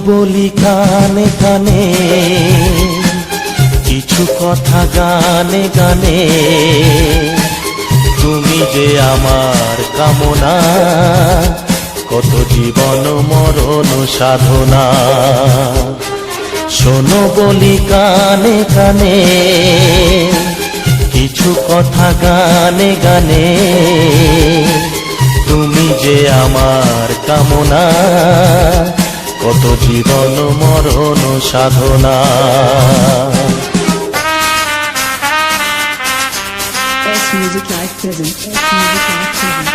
বলি কানে কানে, কিছু কথা গানে গানে। তুমি যে আমার কামনা, কত জীবন মরণ সাধনা। শোনো বলি কানে কানে, কিছু কথা গানে গানে। তুমি যে আমার কামনা, কত জীবন মরণ সাধনা। Music Live present. Music Live present.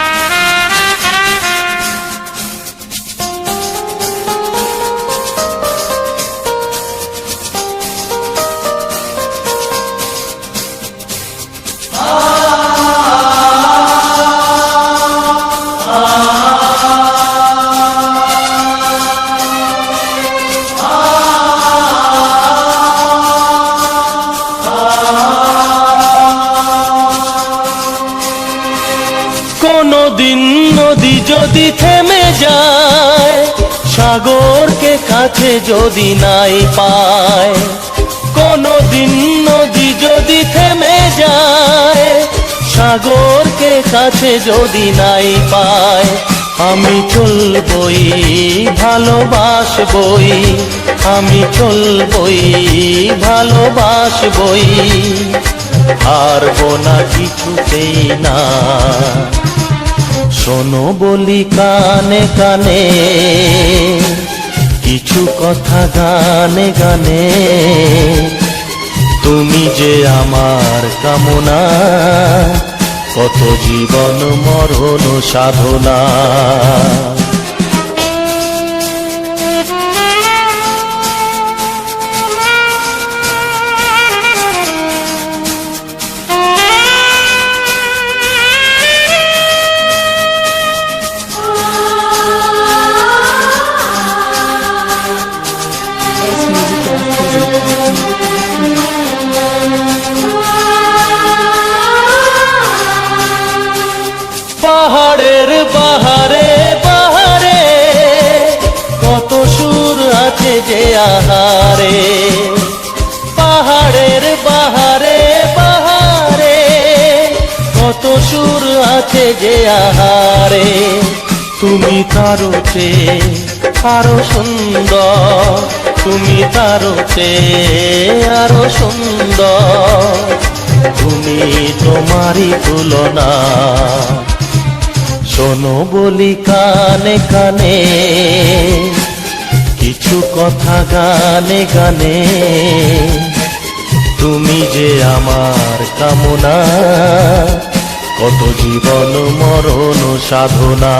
কোনদিন নদী যদি থেমে যায়, সাগরকে কাছে যদি নাই পায়। কোনদিন নদী যদি থেমে যায়, সাগরকে কাছে যদি নাই পায়। আমি চলবই ভালোবাসবই, আমি চলবই ভালোবাসবই। হারবো না কিছুতেই না। শোনো বলি কানে কানে, কিছু কথা গানে গানে। তুমি যে আমার কামনা, কত জীবন মরণ সাধনা। পাহাড়ের বাহারে বাহারে, কত সুর আছে যে আহারে। পাহাড়ের বাহারে বাহারে, কত সুর আছে যে আহারে। তুমি তারও চেয়ে আরো সুন্দর, তুমি তারও চেয়ে আরো সুন্দর। তুমি তোমারই তুলনা। শোনো বলি কানে কানে, কিছু কথা গানে গানে। তুমি যে আমার কামনা, কত জীবন মরণ সাধনা।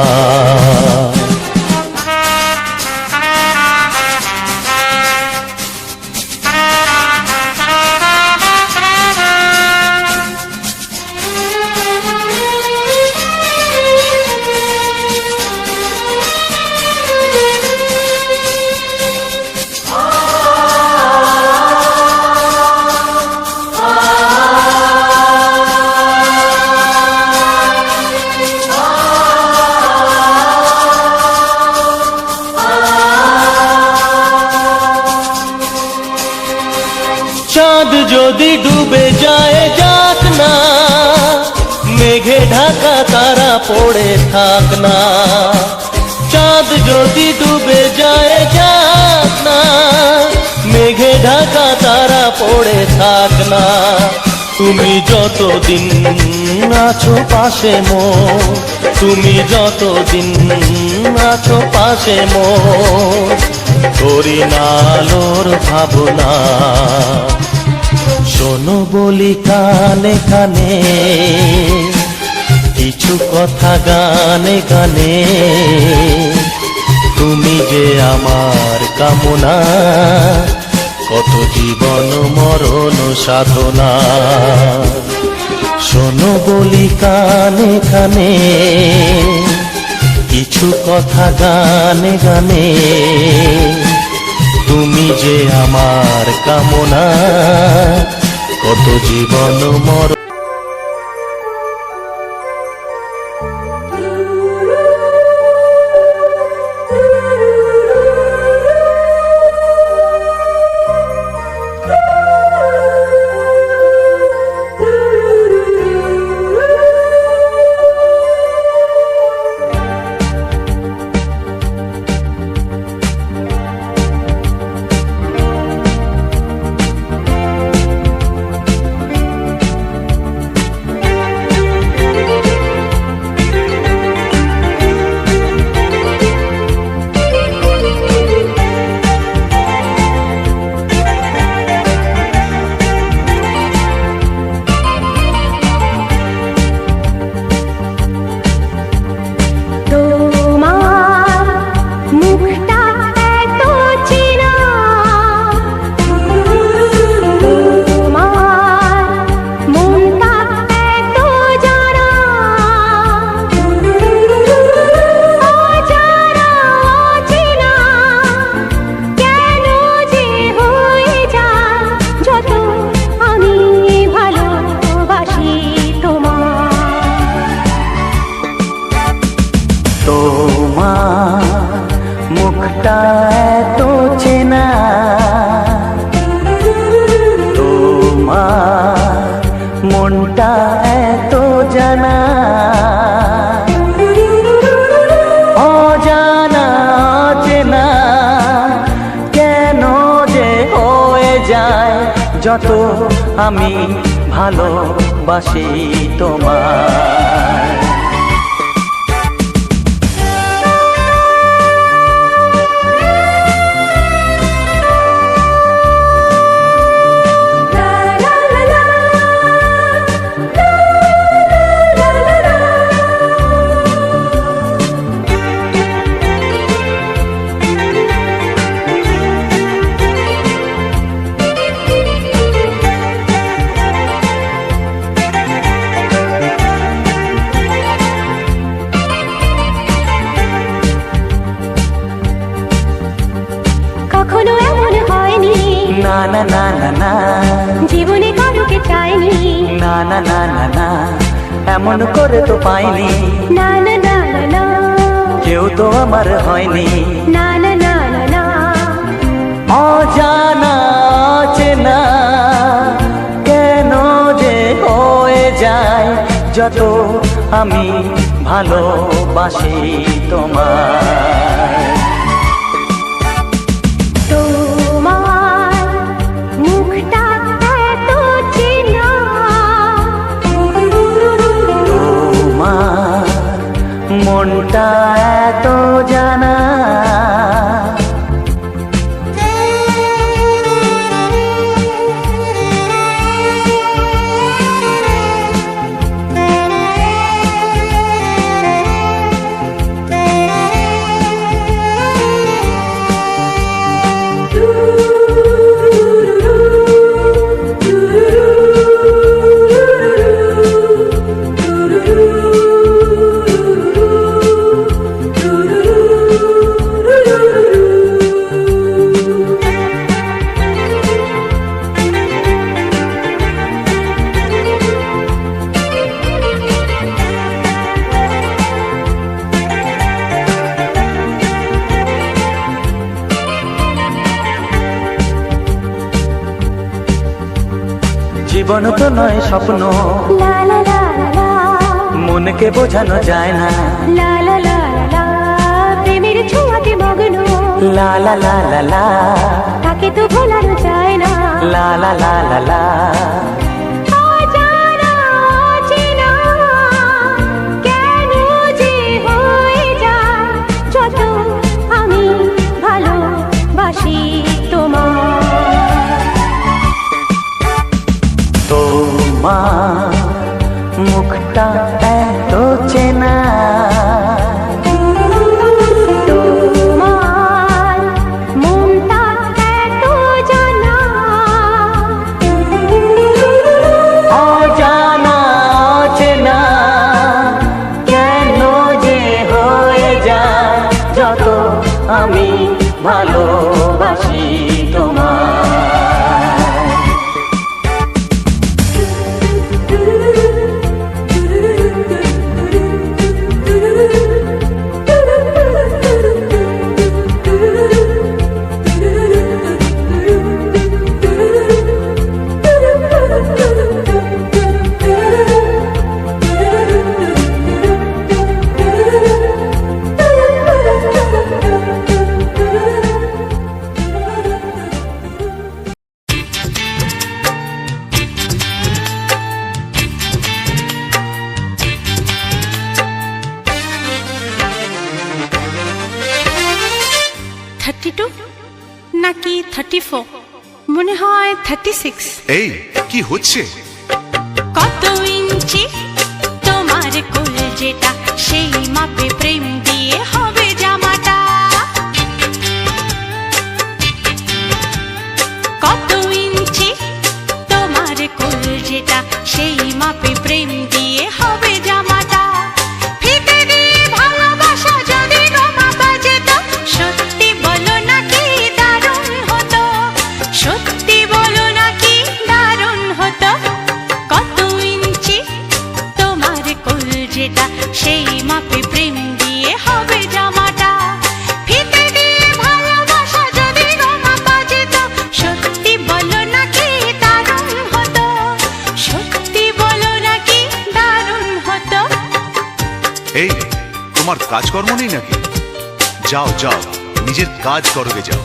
চাঁদ যদি ডুবে যায় যাক না, মেঘে ঢাকা তারা পড়ে থাক না। চাঁদ যদি ডুবে যায় যাক না, মেঘে ঢাকা তারা পড়ে থাক না। তুমি যতদিন আছো পাশে মোর, তুমি যতদিন আছো পাশে মোর। করি না আলোর ভাবনা। শোনো বলি কানে কানে, কিছু কথা গানে গানে। তুমি যে আমার কামনা, কত জীবন মরণ সাধনা। শোনো বলি কানে কানে, কিছু কথা গানে গানে। তুমি যে আমার কামনা, কত জীবন মরণ। মনটা এত জানা, অজানা চেনা কেন যে হয়ে যায় যত আমি ভালোবাসি তোমায়। কখনো এমন হয়নি, না না না না না, জীবনে কারোকে চাইনি, না না না না না, এমন করে তো পাইনি, না না না না না, কেউ তো আমার হয়নি, না না না না না, অজানা চেনা কেন যে হয়ে যায় যত আমি ভালোবাসি তোমায়। তোমার মুখটা এত চেনা, তোমার মনটা এত জানা, জীবন তো নয় স্বপ্ন, লা লা লা লা, মনকে বোঝানো যায় না, লা লা লা লা, প্রেমের ছোঁয়াতে মগ্ন, লা লা লা লা লা, তাকে তো ভোলানো যায় না, লা লা লা লা লা, অজানা অচেনা কেন যে হয়ে যায় যত আমি ভালোবাসি তোমায়। তোমার মুখটা এত চেনা, তোমার মনটা এত জানা, অজানা চেনা কেন যে হয়ে যায় যত আমি ভালোবাসি তোমায়। নাকি 34, মনে হয় 36। এই কি হচ্ছে? কত ইঞ্চি তোমার কোল যেটা, সেই মাপে প্রেম দিয়ে হবে জামাটা। কত ইঞ্চি তোমার কোল যেটা, সেই মাপে প্রেম দিয়ে হবে জামাটা। ফিতে দিয়ে ভালোবাসা যদি মাপা যেত, সত্যি বলো না কি দারুণ হতো, সত্যি বলো না কি দারুণ হতো। কত ইঞ্চি তোমার কোল যেটা, সেই মাপে প্রেম এই, তোমার কাজকর্ম নেই নাকি? যাও যাও, নিজের কাজ করবে যাও,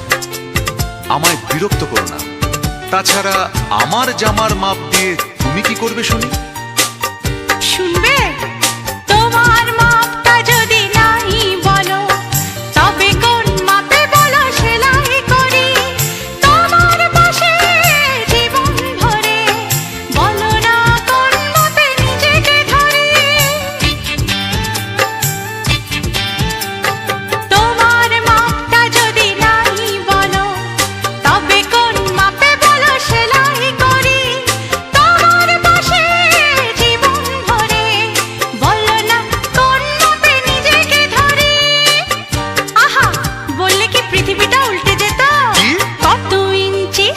আমায় বিরক্ত করো না। তাছাড়া আমার জামার মাপ দিয়ে তুমি কি করবে শুনি? শুনবে? তোমার মাপটা যদি নাই বলো, তবে কোন মাপে বলো সেলাই করি তোমার পাশে জীবন ভরে। বলো না কোন মাপে নিজেকে ধরি। তোমার মাপটা যদি নাই বলো, তবে কোন মাপে বলো সেলাই করি তোমার পাশে জীবন ভরে। বলো না কোন মাপে নিজেকে ধরি। আহা, বললে কি পৃথিবীটা উল্টে যেত? কি? কত ইঞ্চি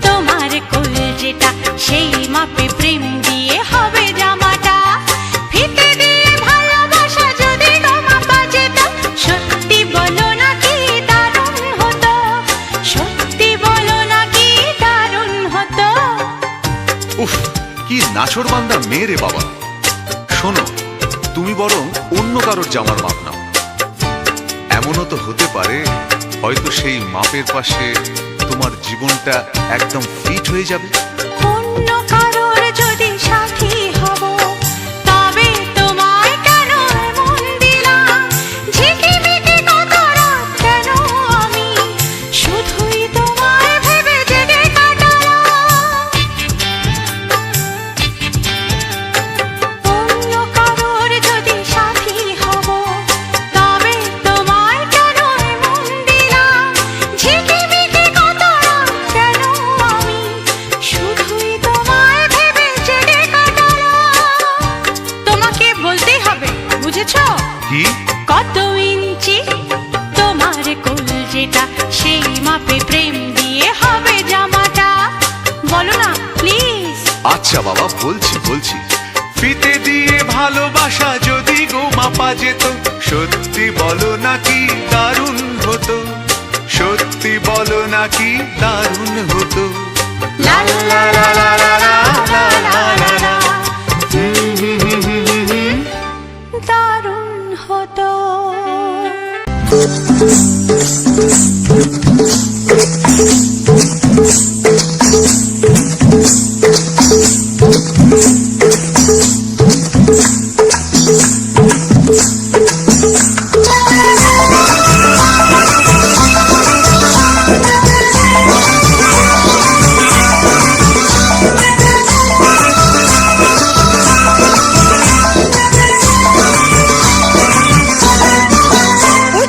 তোমার কলজেটা, সেই মাপে প্রেম দিয়ে হবে জামাটা। ফিতে দিয়ে ভালোবাসা যদি মাপা যেত, সত্যি বলো না কি দারুণ হতো। সত্যি বলো না কি দারুণ হতো। উফ, কি নাছোড়বান্দা মেয়ে রে বাবা। শোনো, তুমি বরং অন্য কারোর জামার মাপ নাও। এমনও তো হতে পারে হয়তো সেই মাপের পাশে তোমার জীবনটা একদম ফিট হয়ে যাবে। অন্য কারোর যদি সাথী হব, তবে তোমায় কেন এমন দিলাম? ঝিকিমিকি কত রাত কেন আমি শুধুই তোমায় ভেবে জেগে কাটালাম। অন্য কারোর যদি সাথী হব, তবে তোমায় কেন এমন দিলাম? ঝিকিমিকি কত রাত কেন আমি শুধুই তোমায় ভেবে জেগে কাটালাম। তোমাকে বলতেই হবে, বুঝেছো? কি? কত ইঞ্চি তোমার কলজেটা, সেই মাপে প্রেম দিয়ে হবে জামাটা। বলো না প্লিজ। আচ্ছা বাবা, বলছি বলছি। ফিতে দিয়ে ভালোবাসা যদি গো মাপা যেত, সত্যি বলো নাকি দারুণ হতো। সত্যি বলো নাকি দারুণ হতো। লা লা লা লা লা লা লা লা লা লা। দারুণ হতো।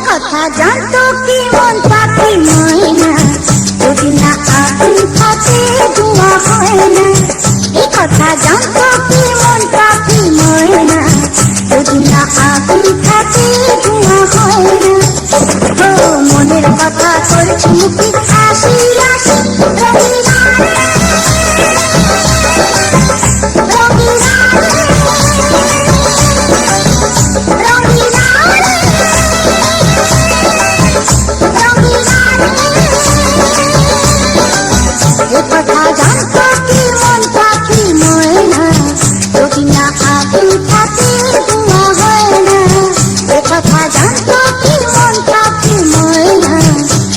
কথা জানতো কি মন পাখি ময়না, যদি না আগুন থাকে ধোঁয়া হয় না। এই কথা জানতো কি মন পাখি ময়না, যদি না আগুন থাকে ধোঁয়া হয় না। ও মনের কথা করছি মুখে হাসি হাসি, রঙিনা রঙিনা রঙিনা কথা জানতো কি মন পাখি ময়না, যদি না আগুন থাকে ধোঁয়া হয় না। কথা জানতো কি মন পাখি ময়না,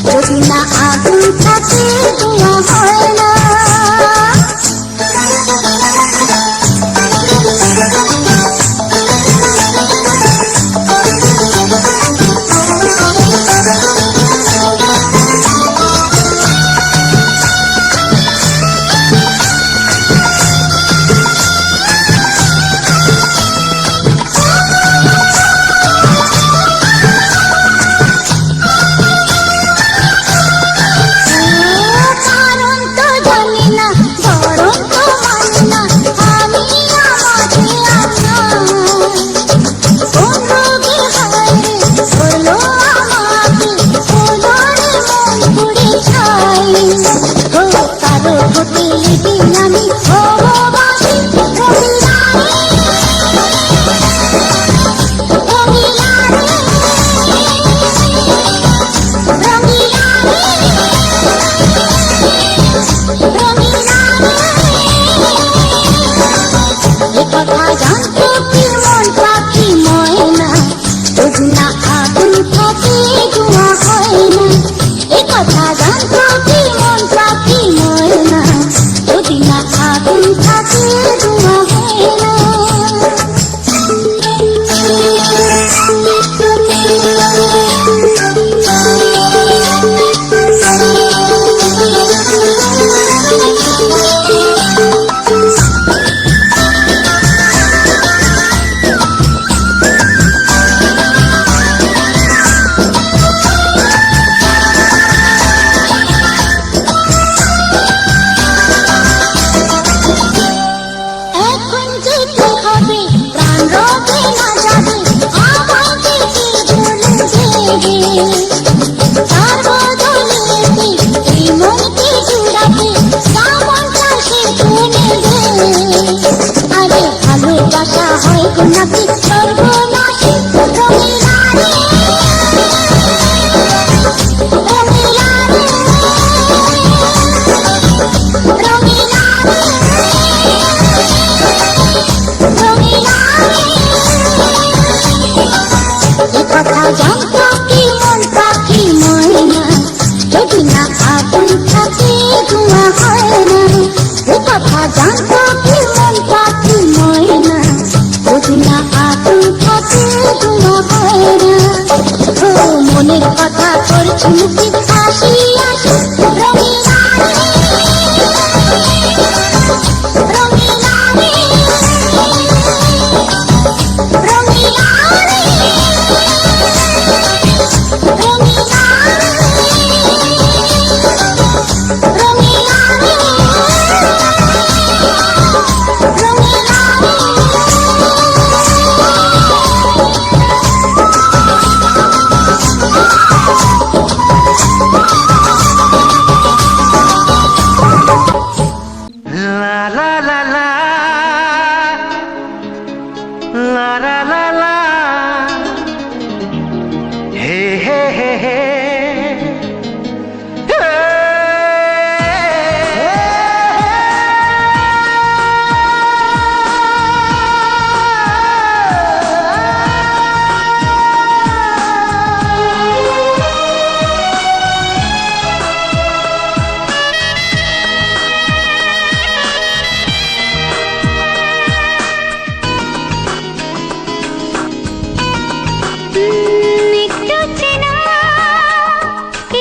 যদি না আগুন থাকে ধোঁয়া হয় না। রে তার বদলে এই মনকে জুড়াতে যেমন চাষে শুনে রে আরে ভালোবাসা হয় গো নাকি সর্বনাশী রঙিলা রে রঙিলা রে রঙিলা রে রঙিলা রে এ কথা জানতো কি মন পাখি ময়না যদি না আগুন থাকে ধোঁয়া হয় না এ কথা জানতো কি মন পাখি ময়না যদি না আগুন থাকে ধোঁয়া হয় না ও মনের কথা করছি মুখে হাসি হাসি রঙিলা রে রঙিলা রে রঙিলা রে রঙিলা রে রঙিলা রে Rangeela La la la la la la la la hey hey hey hey একটু চেনা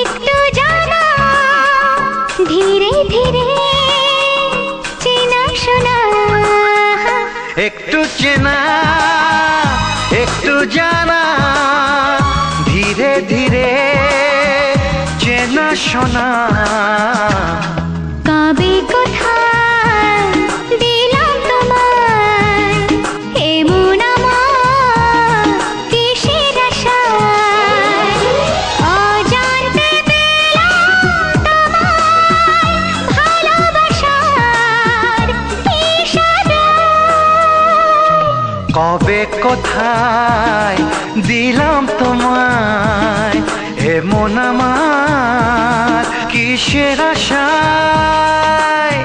একটু জানা ধীরে ধীরে চেনা শোনা একটু চেনা একটু জানা ধীরে ধীরে চেনা শোনা কবে কোথায় দিলাম তোমায় এমন আমার কিসের আশায় অজান্তে পেলাম তোমায় ভালোবাসার ইশারায় কবে কোথায় দিলাম তোমায় এমন আমার কিসের আশায়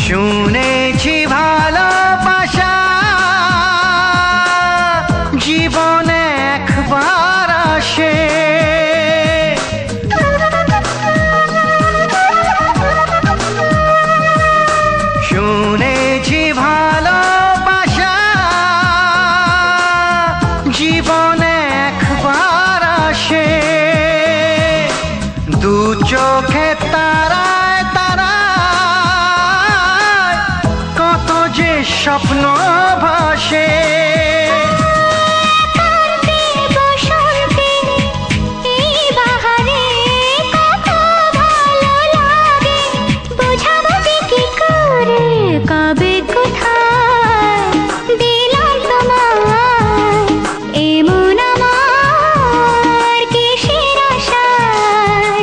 শুনেছি ভালোবাসা জীবনে একবার আসে শুনেছি ভালোবাসা জীবনে একবার আসে দু চোখে তারায় তারায় কত যে স্বপ্ন ভাসে বসন্তে এই বাহারে কত ভালো লাগে বোঝাবো যে কি করে কবে কোথায় দিলাম তোমায় এমন আমার কিসের আশায়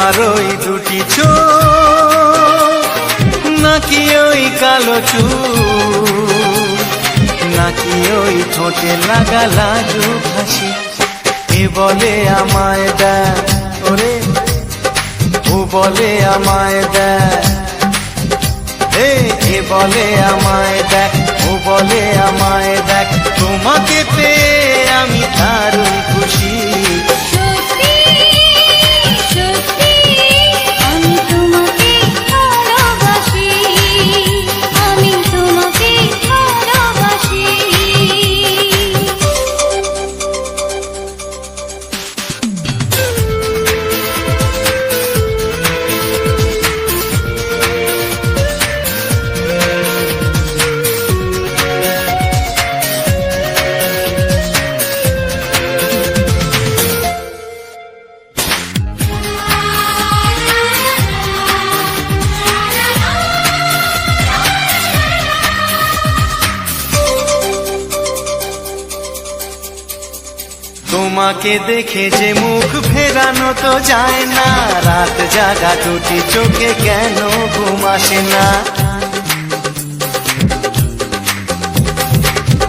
তোমার ওই দুটি চোখ নাকি ওই কালো চুল নাকি ওই ঠোঁটে লাগা লাজু হাসি এ বলে আমায় দেয় ওরে ও বলে আমায় দেয় এ বলে আমায় দেখ ও বলে আমায় দেখ তোমাকে পেয়ে আমি দারুণ খুশি সত্যি সত্যি আমি তোমাকে ভালোবাসি আমি তোমাকে ভালোবাসি তোমাকে দেখে যে মুখ ফেরানো তো যায় না রাত জাগা দুটি চোখে কেন ঘুম আসে না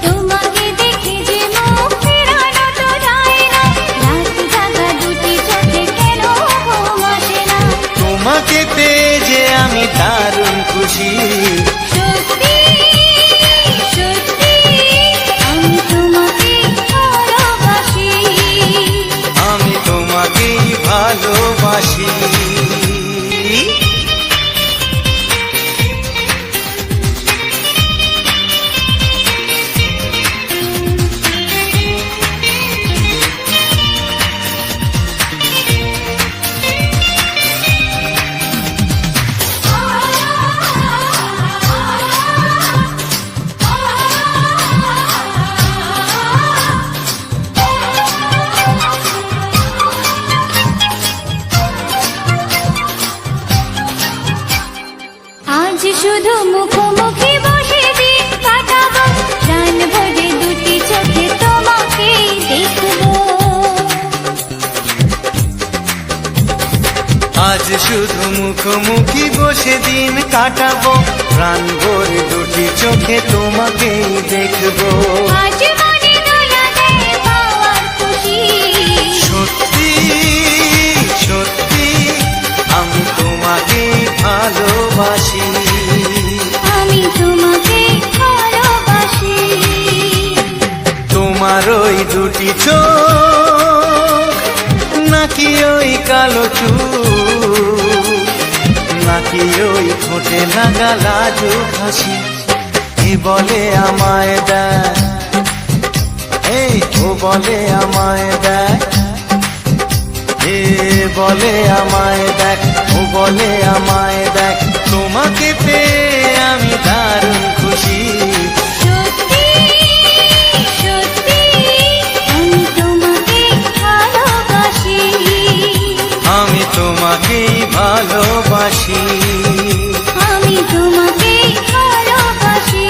তোমাকে দেখে যে মুখ ফেরানো তো যায় না রাত জাগা দুটি চোখে কেন ঘুম আসে না তোমাকে পেয়ে যে আমি দারুণ খুশি সত্যি সত্যি আমি তোমাকে ভালোবাসি আমি তোমাকেই ভালোবাসি আজ শুধু মুখোমুখি বসে দিন কাটাবো প্রাণ ভরে দুটি চোখে তোমাকে দেখবো আজ শুধু মুখোমুখি বসে দিন কাটাবো প্রাণ ভরে দুটি চোখে তোমাকেই দেখবো আজ মনে দোলা দেয় পাওয়ার খুশি সত্যি সত্যি আমি তোমাকে ভালোবাসি আমি তোমাকে ভালোবাসি তোমার ওই দুটি চোখ নাকি ওই কালো চুল নাকি ওই ঠোঁটে লাগা লাজু হাসি এ বলে আমায় দেয় এই ও বলে আমায় দেয় এ বলে আমায় দেখ ও বলে আমায় দেখ তোমাকে পেয়ে আমি দারুণ খুশি সত্যি সত্যি আমি তোমাকে ভালোবাসি আমি তোমাকেই ভালোবাসি আমি তোমাকে ভালোবাসি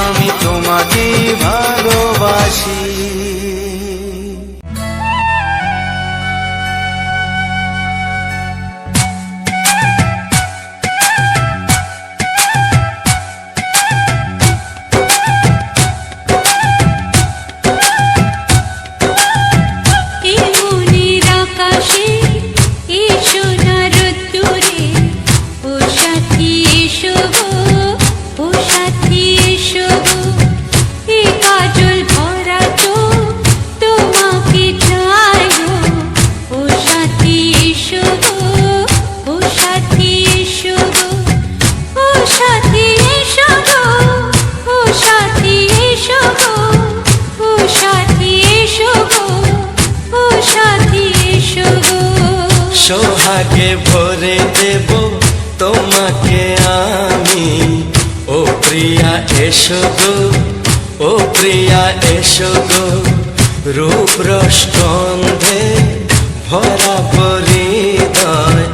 আমি তোমাকেই ভালোবাসি এই মনের আকাশে এই সোনার রোদ্দুরে ও সাথী এসো গো, ও সাথী এসো গো, এই কাজল ভরা চোখ তোমাকে চাই গো, ও সাথী এসো গো, ও সাথী এসো গো, ও সাথী এসো গো, ও সাথী এসো গো, ও সাথী এসো গো, ও সাথী এসো গো। সোহাগে ভরে দেব তোমাকে আমি ও প্রিয়া এসো গো, ও প্রিয়া এসো গো, রূপ রস গন্ধে ভরা পরিদয়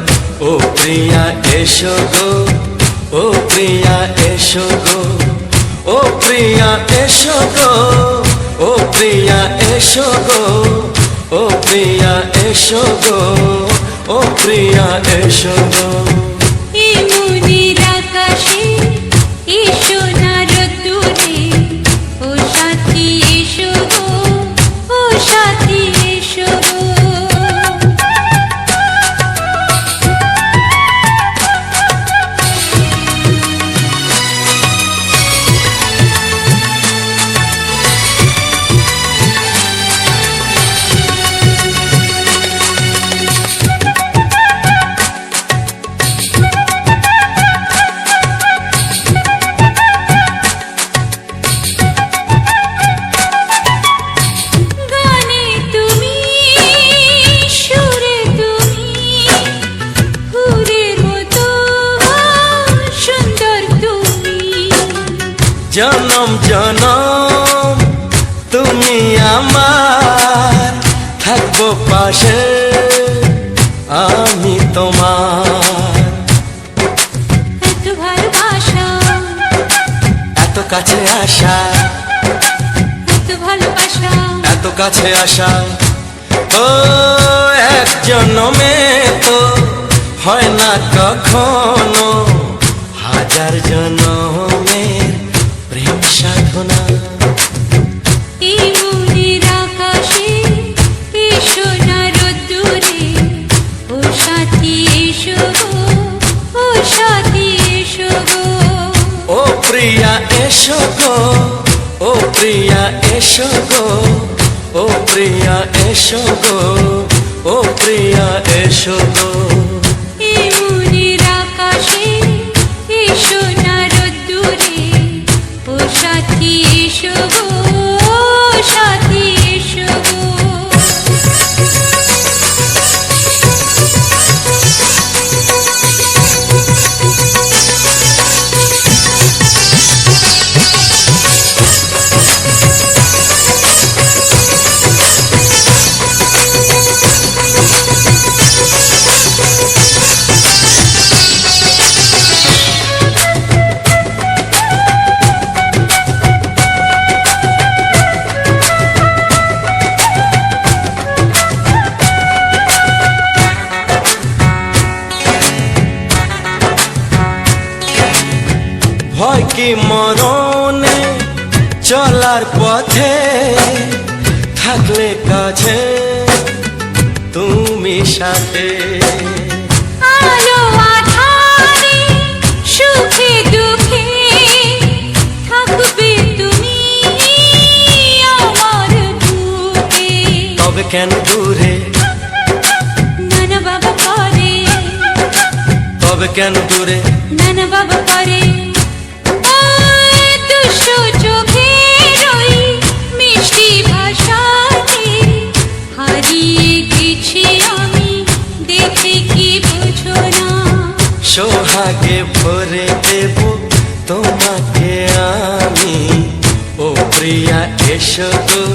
ও প্রিয়া এসো গো, ও প্রিয়া এসো গো, ও প্রিয়া এসো গো, ও প্রিয়া এসো গো, ও প্রিয়া এসো গো, ও প্রিয়া এসো গো। এই মনের আকাশে এসো না রোদ্দুরে, ও সাথী এসো গো, ও সাথী এসো গো। গানে তুমি, সুরে তুমি, ফুলের মতো সুন্দর তুমি। জনম জনম তুমি আমার, থাকবো পাশে আমি তোমার। এত ভালোবাসা, এত কাছে আসা, এত ভালোবাসা, এত কাছে আসা, ও এক জন্মে তো হয় না কখনো, হাজার জন্মের প্রেম সাধনা। এই মনের আকাশে এসো না রোদ্দুরে, ও সাথী এসো গো, ও সাথী এসো গো। ও প্রিয়া এসো গো, ও প্রিয়া এসো গো, ও প্রিয়া এসো গো, ও প্রিয়া এসো গো। এই মনের আকাশে এসো না রোদ্দুরে, ও সাথী এসো গো, ও সাথী এসো গো। ভয় কি মরণে চলার পথে, থাকলে কাছে তুমি সাথে। আলো আঁধারে, সুখে দুঃখে, থাকবে তুমি আমার বুকে। তবে কেন দূরে, নানা বাবা করে, তবে কেন দূরে, নানা বাবা করে। ওই দুষ্টু চোখের ওই মিষ্টি ভাষাতে হারিয়ে গেছি আমি, দেখে কি বুঝো না। সোহাগে ভরে দেব তোমাকে আমি, ও প্রিয়া এসো গো,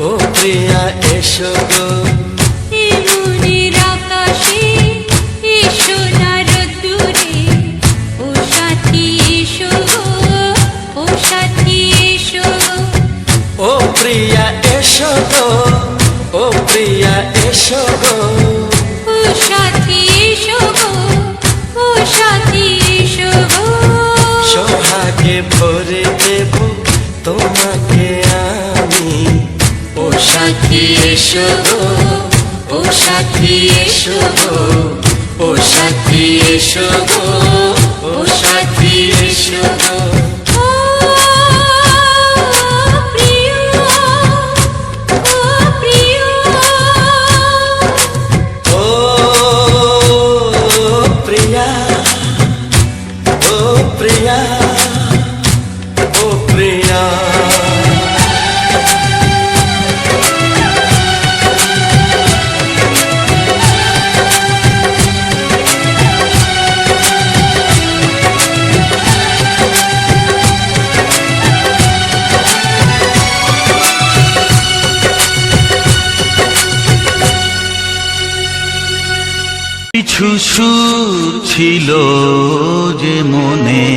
ও প্রিয়া এসো গো। এই মনের আকাশে এসো না রোদ্দুরে, ও সাথী এসো গো, ও সাথী এসো গো। ও প্রিয়া এসো গো, ও প্রিয়া এসো গো। ও সাথী এসো গো, ও সাথী এসো গো। সোহাগে ভরে দেব তোমাকে আমি, ও সাথী এসো গো, ও সাথী এসো গো, ও সাথী এসো গো, ও সাথী এসো গো। ও প্রিয়, ও প্রিয়, ও প্রিয়া, ও প্রিয়া, ও প্রিয়া। কিছু সুর ছিল যে মনে,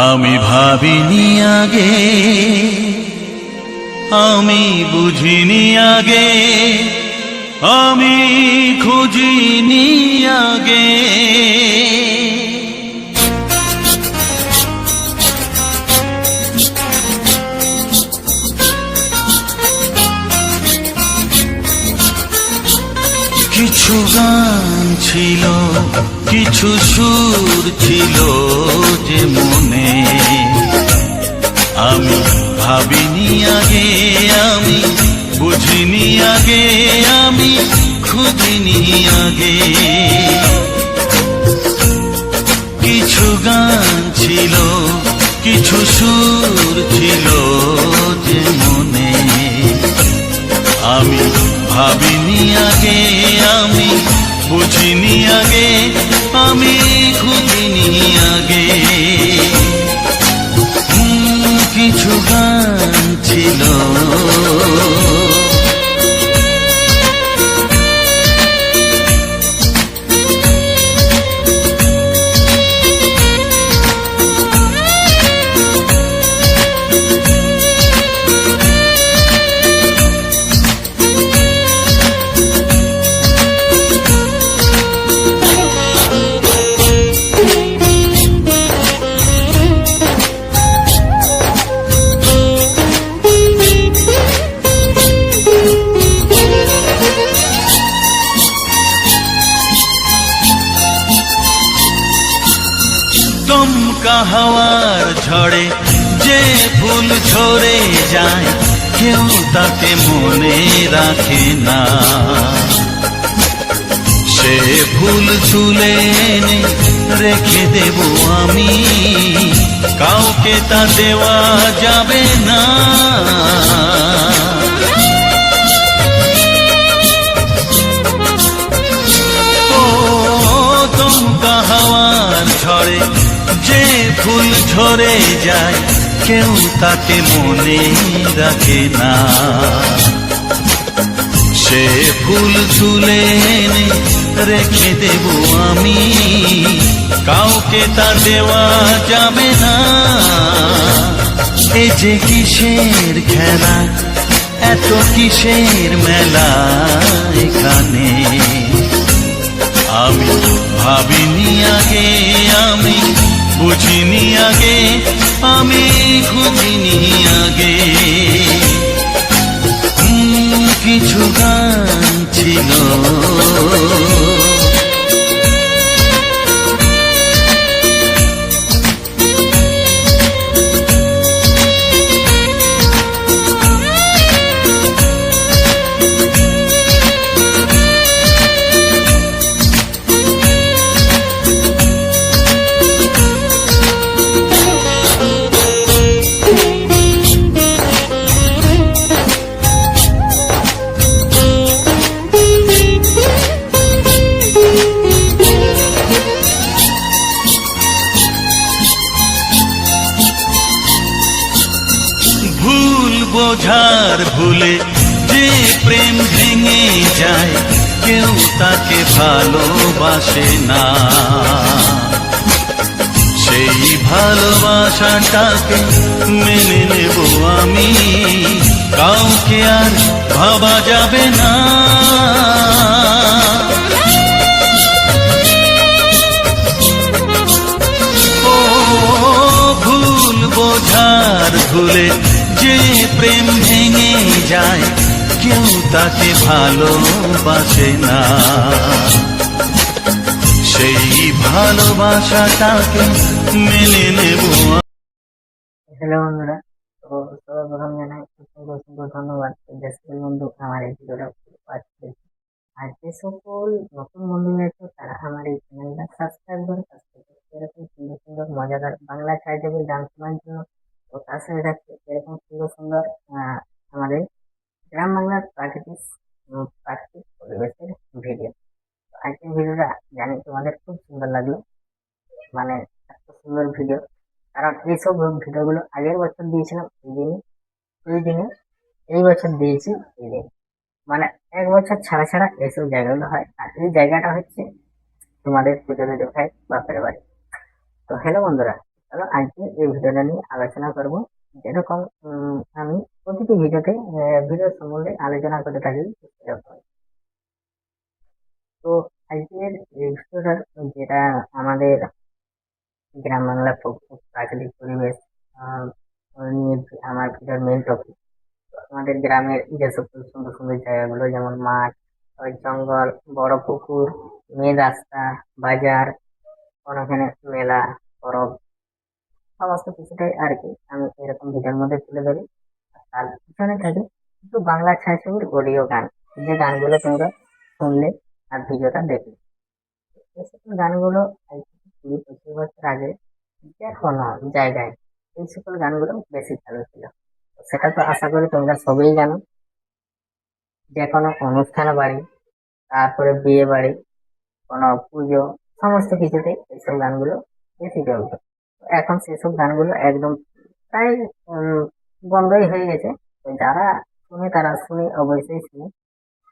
আমি ভাবিনি আগে, আমি বুঝিনি আগে, আমি খুঁজিনি আগে। কিছু গান ছিল, কিছু সুর ছিল যে মনে, আমি ভাবিনি আগে, আমি বুঝিনি আগে, আমি খুঁজিনি আগে। কিছু গান ছিল, কিছু সুর ছিল যে মনে, আমি ভাবিনি আগে, আমি বুঝিনি আগে, আমি খুঁজিনি আগে। কিছু গান ছিল। দমকা হাওয়ার ঝড়ে যে ফুল ঝরে যায়, কেউ তাকে মনে রাখে না। সে ফুল তুলে এনে রেখে দেব আমি, কাউকে তা দেওয়া যাবে না। ও দমকা হাওয়ার ঝড়ে যে ফুল ঝরে যায়, কেউ তাকে মনে রাখে না। সে ফুল তুলে এনে রেখে দেব আমি, কাউকে তা দেওয়া যাবে না। এ যে কিসের খেলা, এত কিসের মেলা এখানে, আমি ভাবিনি আগে, আমি বুঝিনি আগে, আমি খুঁজিনি আগে। কিছু গান ছিল। বোঝার ভুলে যে প্রেম ভেঙে যায়, কেউ তাকে ভালোবাসে না। সেই ভালোবাসাটাকে মেনে নেব আমি, কাউকে আর ভাবা যাবে না। ও ভুল বোঝার ভুলে যে প্রেম ভেঙে যায়, কেউ তাকে ভালোবাসে না। সেই ভালোবাসাটাকে মেনে নেব। হ্যালো বন্ধুরা, তো সর্বপ্রথম জানাই অসংখ্য অসংখ্য ধন্যবাদ যে সকল বন্ধু আমার এই ভিডিওটা ওয়াচ করেছে। আর যে সকল নতুন বন্ধু রয়েছে তারা আমার এই চ্যানেলটা সাবস্ক্রাইব করে এরকম সুন্দর সুন্দর মজাদার বাংলা চারিটেবল ডান্স শোনার জন্য। তো তার সাথে থাকছে এরকম সুন্দর সুন্দর আমাদের গ্রাম বাংলার প্রাকৃতিক পরিবেশের ভিডিও। আজকের ভিডিওটা জানি তোমাদের খুব সুন্দর লাগলো, মানে এত সুন্দর ভিডিও। কারণ এইসব ভিডিওগুলো আগের বছর দিয়েছিলাম এই দিনে, এই বছর দিয়েছি এই দিন, মানে এক বছর ছাড়া ছাড়া এইসব জায়গাগুলো হয়। আর এই জায়গাটা হচ্ছে তোমাদের পুজোতে দেখায় বাপের বাড়ি। তো হ্যালো বন্ধুরা, চলো আজকে এই ভিডিওটা নিয়ে আলোচনা করব। যেরকম আমি প্রতিটি ভিডিওতে ভিডিও সম্বন্ধে আলোচনা করে থাকি, তো আজকের এই ভিডিওটা যেটা আমাদের গ্রাম বাংলার প্রাকৃতিক পরিবেশ আহ, নিয়ে আমার ভিডিওর মেইন টপিক। আমাদের গ্রামের যে সকল সুন্দর সুন্দর জায়গাগুলো, যেমন মাঠ, ওই জঙ্গল, বড় পুকুর, মেন রাস্তা, বাজার, ওখানে মেলা, পরব, সমস্ত কিছুটাই আর কি আমি এরকম ভিডিওর মধ্যে তুলে ধরি। আর তার পিছনে থাকে কিছু বাংলা ছায়াছবির অডিও গান, যে গানগুলো তোমরা শুনলে আর ভিডিওটা দেখলে। এই সকল গানগুলো আজ থেকে 20-25 বছর আগে যে কোনো জায়গায় এই সকল গানগুলো বেশি চালু ছিল। তো সেটা তো আশা করি তোমরা সবাই জানো। যে কোনো অনুষ্ঠান বাড়ি, তারপরে বিয়ে বাড়ি, কোনো পুজো, সমস্ত কিছুতে এইসব গানগুলো বেশি চলতো। এখন সেসব গানগুলো একদম প্রায় বন্ধই হয়ে গেছে। তো যারা শুনে তারা শুনে, অবশ্যই শুনে,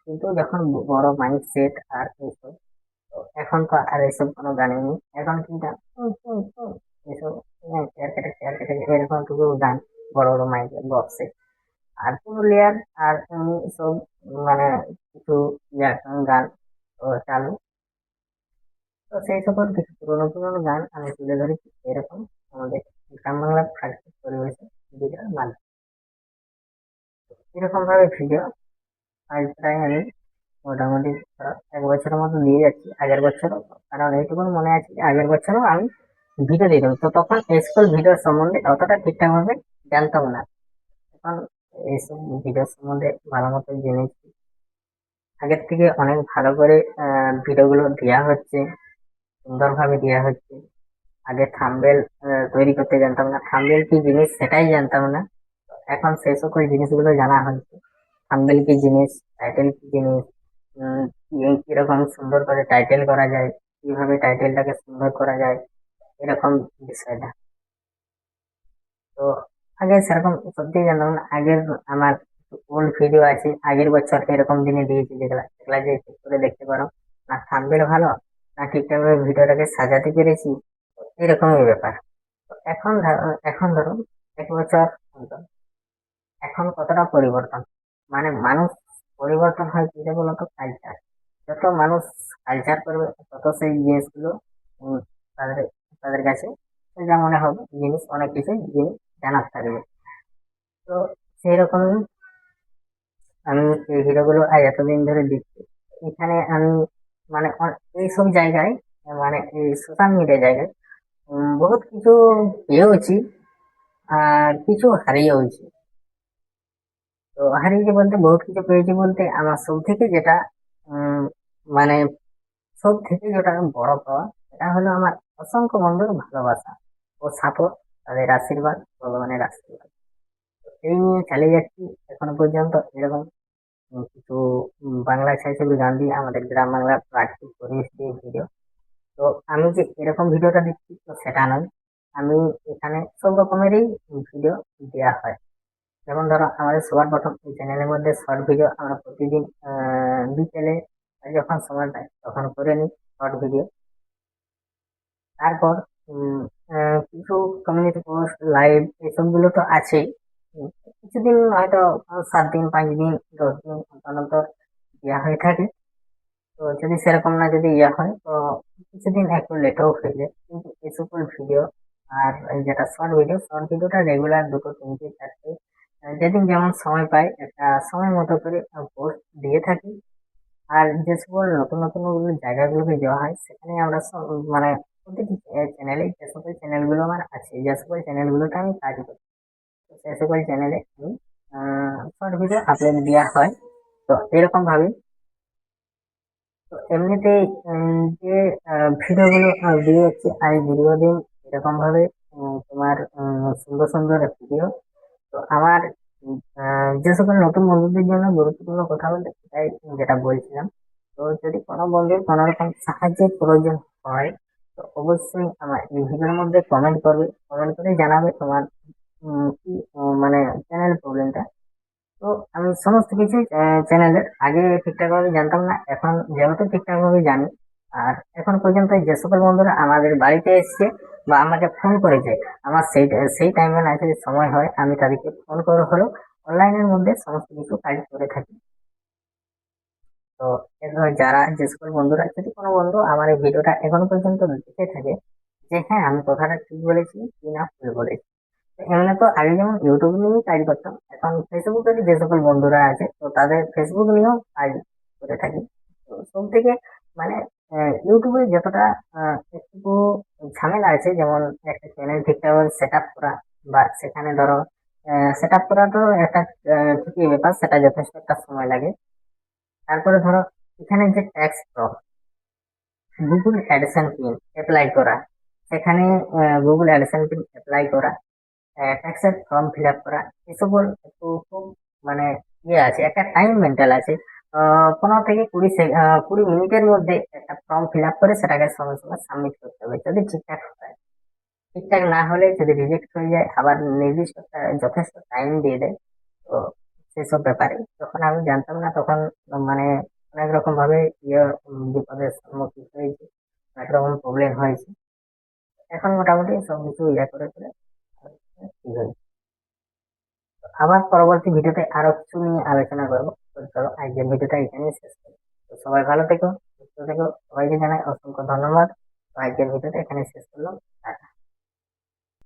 কিন্তু যখন বড় মাইক সেট আর এইসব, তো এখন তো আর এসব কোনো গানই নেই। এখন কি গান, এসব চেয়ার কেটে এরকম টুকু গান, বড় বড় মাইকের বক্সে, আর পুরুলিয়ার আর এমনি সব মানে কিছু গান ও চালু। তো সেই সকল কিছু পুরোনো পুরোনো গান আমি তুলে ধরেছি এরকম আমাদের গ্রাম বাংলার প্রাকৃতিক পরিবেশে ভিডিওর মাধ্যমে। এরকম ভাবে ভিডিও আজ প্রায় আমি মোটামুটি 1 বছরের মতো দিয়ে যাচ্ছি। আগের বছরও, কারণ এইটুকু মনে আছে যে আগের বছরও আমি ভিডিও দিতাম, তো তখন স্কুল ভিডিও সম্বন্ধে অতটা ঠিকঠাক ভাবে জানতাম না। এখন এইসব ভিডিও সম্বন্ধে ভালো মতো জেনেছি। আগের থেকে অনেক ভালো করে ভিডিওগুলো দেওয়া হচ্ছে, সুন্দরভাবে দেওয়া হচ্ছে। আগে থাম্বনেল তৈরি করতে জানতাম না, থাম্বনেল কি জিনিস সেটাই জানতাম না। এখন সেই সকল জিনিসগুলো জানা হচ্ছে। থাম্বনেল কি জিনিস, টাইটেল কি জিনিস, কিরকম সুন্দর করে টাইটেল করা যায়, কিভাবে টাইটেলটাকে সুন্দর করা যায়, এরকম বিষয়টা। তো আগে সেরকম সত্যি জানতাম না। আগের আমার ওল্ড ভিডিও আছে, আগের বছর এরকম দিনে দিয়েছি, যেগুলা সেগুলা যে check করে দেখতে পারো। না থাম্বনেল ভালো, না ঠিকঠাক ভাবে ভিডিওটাকে সাজাতে পেরেছি, এরকমই ব্যাপার। তো এখন ধরো 1 বছর অন্তর, এখন কতটা পরিবর্তন, মানে মানুষ পরিবর্তন হয় কি বলতো, কালচার। যত মানুষ কালচার করবে তত সেই জিনিসগুলো উম, তাদের তাদের কাছে যা মনে হবে জিনিস, অনেক কিছু জিনিস জানার থাকবে। তো সেই রকমই আমি এই ভিডিওগুলো আজ এতদিন ধরে দিচ্ছি। এখানে আমি মানে এইসব জায়গায়, মানে এই সোশ্যাল মিডিয়া জায়গায় বহুত কিছু পেয়েওছি, আর কিছু হারিয়েওছি। তো হারিয়েছি বলতে, বহুত কিছু পেয়েছি বলতে, আমার সব থেকে যেটা উম, মানে সব থেকে যেটা বড় পাওয়া, সেটা হলো আমার অসংখ্য বন্ধুর ভালোবাসা ও সাপোর্ট, তাদের আশীর্বাদ, ভগবানের আশীর্বাদ। তো এই নিয়ে চালিয়ে যাচ্ছি এখনো পর্যন্ত। এরকম কিছু বাংলা ছায়াছবি গান দিয়ে আমাদের গ্রাম বাংলার প্রাকৃতিক পরিবেশ দিয়ে ভিডিও। তো আমি যে এরকম ভিডিওটা দিচ্ছি তো সেটা নয়, আমি এখানে সব রকমেরই ভিডিও দেওয়া হয়। যেমন ধরো আমাদের সবার প্রথম এই চ্যানেলের মধ্যে শর্ট ভিডিও আমরা প্রতিদিন বিকেলে যখন সময় পাই তখন করে নিই শর্ট ভিডিও। তারপর কিছু কমিউনিটি পোস্ট, লাইভ, এসব গুলো তো আছেই। উম, কিছুদিন হয়তো 7 দিন, 5 দিন, 10 দিন অন্তর অন্তর দেওয়া হয়ে থাকে। তো যদি সেরকম না যদি ইয়ে হয়, তো কিছুদিন একটু লেটেও হয়ে যায়, কিন্তু এই সকল ভিডিও আর এই যেটা শর্ট ভিডিওটা রেগুলার 2, 3, 4 যেদিন যেমন সময় পাই একটা সময় মতো করে পোস্ট দিয়ে থাকি। আর যে সকল নতুন নতুন জায়গাগুলোকে যাওয়া হয়, সেখানে আমরা মানে প্রতিটি চ্যানেলে, যে সকল চ্যানেলগুলো আমার আছে, যে সকল চ্যানেলগুলোতে আমি কাজ করি, তো সে সকল চ্যানেলে আমি শর্ট ভিডিও আপলোড দেওয়া হয়। তো এরকম ভাবে, তো এমনিতে যে ভিডিওগুলো দিয়ে যাচ্ছে আজ দীর্ঘদিন এরকম ভাবে, তোমার সুন্দর সুন্দর ভিডিও। তো আমার যে সকল নতুন বন্ধুদের জন্য গুরুত্বপূর্ণ কথা বলতে সেটাই যেটা বলছিলাম। তো যদি কোনো বন্ধুর কোনো রকম সাহায্যের প্রয়োজন হয়, তো অবশ্যই আমার এই ভিডিওর মধ্যে কমেন্ট করবে, কমেন্ট করে জানাবে তোমার কি মানে চ্যানেল প্রবলেমটা। তো আমি সমস্ত কিছু চ্যানেলের আগে ঠিকঠাক ভাবে জানতাম না, এখন যেহেতু ঠিকঠাক ভাবে জানি। আর এখন পর্যন্ত যে সকল বন্ধুরা আমাদের বাড়িতে এসছে বা আমাকে ফোন করেছে, আমার সেই সেই টাইমে না যদি সময় হয়, আমি তাদেরকে ফোন করে হলেও অনলাইনের মধ্যে সমস্ত কিছু কাজ করে থাকি। তো যারা যে সকল বন্ধুরা, যদি কোনো বন্ধু আমার এই ভিডিওটা এখনো পর্যন্ত দেখে থাকে, যে হ্যাঁ আমি কথাটা ঠিক বলেছি কি না ভুল বলেছি। তো এমনি তো আগে যেমন ইউটিউব নিয়েই কাজ করতাম, এখন ফেসবুকের যে সকল বন্ধুরা আছে তো তাদের ফেসবুক নিয়েও কাজ করে থাকি। তো সব থেকে মানে ইউটিউবে যতটা একটু ঝামেলা আছে, যেমন একটা চ্যানেল ঠিকঠাক সেট আপ করা, বা সেখানে ধরো সেট আপ করা তো একটা ঠিকই ব্যাপার, সেটা যথেষ্ট একটা সময় লাগে। তারপরে ধরো এখানে যে tax Google AdSense pin apply করা, সেখানে গুগল অ্যাডসেন্স পিন অ্যাপ্লাই করা, ট্যাক্সের ফর্ম ফিল আপ করা, এসব একটু খুব মানে ইয়ে আছে, একটা টাইম মেন্টাল আছে। 15 থেকে 20 মিনিটের মধ্যে একটা ফর্ম ফিল আপ করে সেটাকে সঙ্গে সঙ্গে সাবমিট করতে হবে, যদি ঠিকঠাক হয়। ঠিকঠাক না হলে যদি রিজেক্ট হয়ে যায়, আবার নির্দিষ্ট একটা যথেষ্ট টাইম দিয়ে দেয়। তো সেসব ব্যাপারে যখন আমি জানতাম না, তখন মানে অনেক রকম ভাবে বিপদের সম্মুখীন হয়েছি, অনেক রকম প্রবলেম হয়েছে। এখন মোটামুটি সবকিছু করে করে ঠিক হয়েছে। তো আবার পরবর্তী ভিডিওতে আরো কিছু নিয়ে আলোচনা করবো। তো চলো আজকের ভিডিওটা এখানেই শেষ করি। তো সবাই ভালো থেকো, সুস্থ থেকো, সবাইকে জানাই অসংখ্য ধন্যবাদ। তো আজকের ভিডিওটা এখানে শেষ করলাম। টাটা।